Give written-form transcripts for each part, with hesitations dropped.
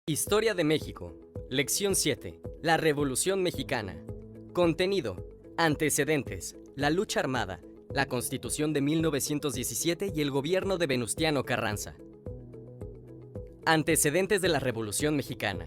Historia de México. Lección 7. La Revolución Mexicana. Contenido. Antecedentes. La lucha armada. La Constitución de 1917 y el gobierno de Venustiano Carranza. Antecedentes de la Revolución Mexicana.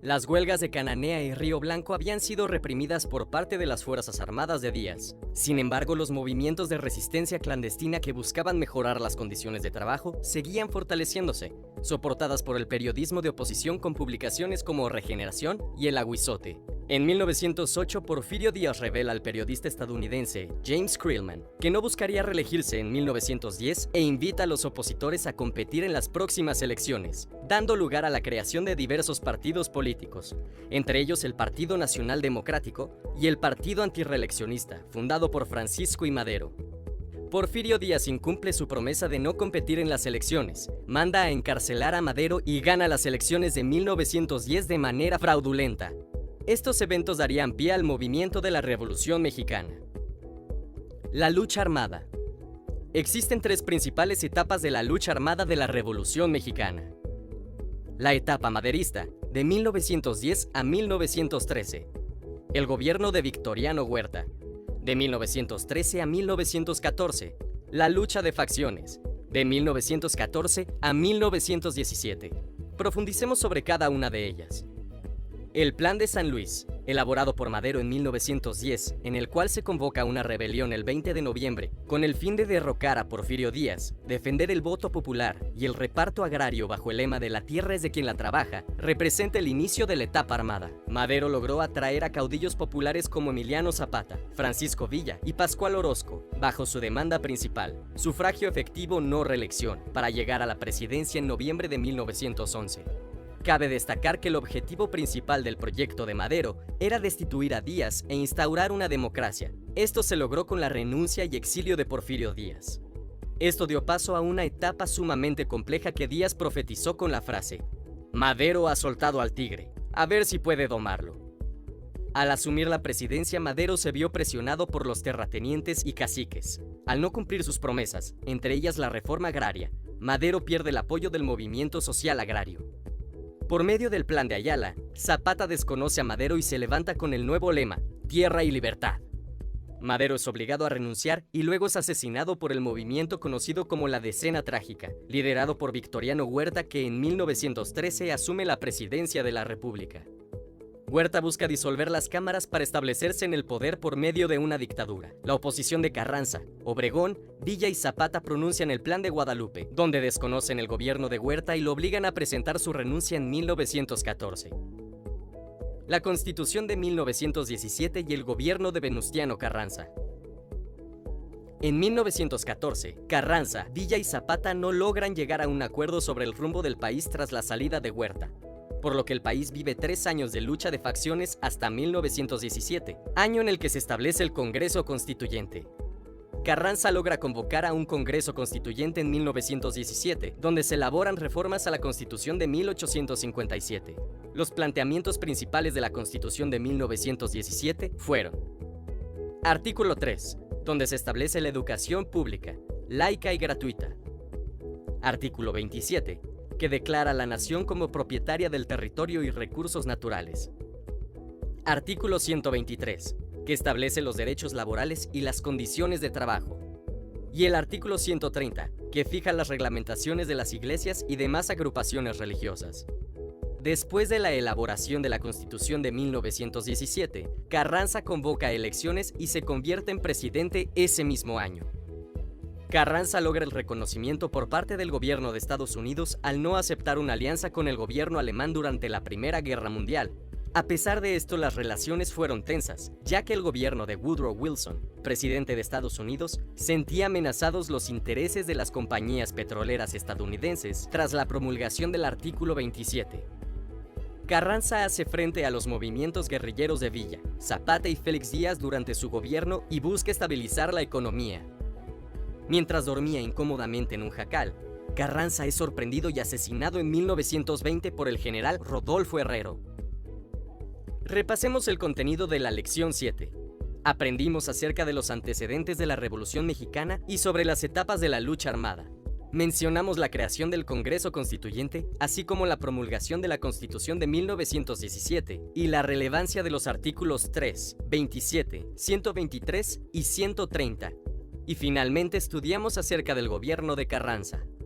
Las huelgas de Cananea y Río Blanco habían sido reprimidas por parte de las Fuerzas Armadas de Díaz. Sin embargo, los movimientos de resistencia clandestina que buscaban mejorar las condiciones de trabajo seguían fortaleciéndose, soportadas por el periodismo de oposición con publicaciones como Regeneración y El Aguizote. En 1908, Porfirio Díaz revela al periodista estadounidense James Creelman que no buscaría reelegirse en 1910 e invita a los opositores a competir en las próximas elecciones, dando lugar a la creación de diversos partidos políticos, entre ellos el Partido Nacional Democrático y el Partido Antirreeleccionista, fundado por Francisco I. Madero. Porfirio Díaz incumple su promesa de no competir en las elecciones, manda a encarcelar a Madero y gana las elecciones de 1910 de manera fraudulenta. Estos eventos darían pie al movimiento de la Revolución Mexicana. La lucha armada. Existen tres principales etapas de la lucha armada de la Revolución Mexicana. La etapa maderista, de 1910 a 1913. El gobierno de Victoriano Huerta, de 1913 a 1914. La lucha de facciones, de 1914 a 1917. Profundicemos sobre cada una de ellas. El Plan de San Luis, elaborado por Madero en 1910, en el cual se convoca una rebelión el 20 de noviembre, con el fin de derrocar a Porfirio Díaz, defender el voto popular y el reparto agrario bajo el lema de la tierra es de quien la trabaja, representa el inicio de la etapa armada. Madero logró atraer a caudillos populares como Emiliano Zapata, Francisco Villa y Pascual Orozco, bajo su demanda principal, sufragio efectivo no reelección, para llegar a la presidencia en noviembre de 1911. Cabe destacar que el objetivo principal del proyecto de Madero era destituir a Díaz e instaurar una democracia. Esto se logró con la renuncia y exilio de Porfirio Díaz. Esto dio paso a una etapa sumamente compleja que Díaz profetizó con la frase: Madero ha soltado al tigre, a ver si puede domarlo. Al asumir la presidencia, Madero se vio presionado por los terratenientes y caciques. Al no cumplir sus promesas, entre ellas la reforma agraria, Madero pierde el apoyo del movimiento social agrario. Por medio del Plan de Ayala, Zapata desconoce a Madero y se levanta con el nuevo lema, Tierra y Libertad. Madero es obligado a renunciar y luego es asesinado por el movimiento conocido como la Decena Trágica, liderado por Victoriano Huerta, que en 1913 asume la presidencia de la República. Huerta busca disolver las cámaras para establecerse en el poder por medio de una dictadura. La oposición de Carranza, Obregón, Villa y Zapata pronuncian el Plan de Guadalupe, donde desconocen el gobierno de Huerta y lo obligan a presentar su renuncia en 1914. La Constitución de 1917 y el gobierno de Venustiano Carranza. En 1914, Carranza, Villa y Zapata no logran llegar a un acuerdo sobre el rumbo del país tras la salida de Huerta, por lo que el país vive 3 años de lucha de facciones hasta 1917, año en el que se establece el Congreso Constituyente. Carranza logra convocar a un Congreso Constituyente en 1917, donde se elaboran reformas a la Constitución de 1857. Los planteamientos principales de la Constitución de 1917 fueron: Artículo 3, donde se establece la educación pública, laica y gratuita. Artículo 27, que declara a la nación como propietaria del territorio y recursos naturales. Artículo 123, que establece los derechos laborales y las condiciones de trabajo. Y el artículo 130, que fija las reglamentaciones de las iglesias y demás agrupaciones religiosas. Después de la elaboración de la Constitución de 1917, Carranza convoca elecciones y se convierte en presidente ese mismo año. Carranza logra el reconocimiento por parte del gobierno de Estados Unidos al no aceptar una alianza con el gobierno alemán durante la Primera Guerra Mundial. A pesar de esto, las relaciones fueron tensas, ya que el gobierno de Woodrow Wilson, presidente de Estados Unidos, sentía amenazados los intereses de las compañías petroleras estadounidenses tras la promulgación del artículo 27. Carranza hace frente a los movimientos guerrilleros de Villa, Zapata y Félix Díaz durante su gobierno y busca estabilizar la economía. Mientras dormía incómodamente en un jacal, Carranza es sorprendido y asesinado en 1920 por el general Rodolfo Herrero. Repasemos el contenido de la lección 7. Aprendimos acerca de los antecedentes de la Revolución Mexicana y sobre las etapas de la lucha armada. Mencionamos la creación del Congreso Constituyente, así como la promulgación de la Constitución de 1917 y la relevancia de los artículos 3, 27, 123 y 130. Y finalmente estudiamos acerca del gobierno de Carranza.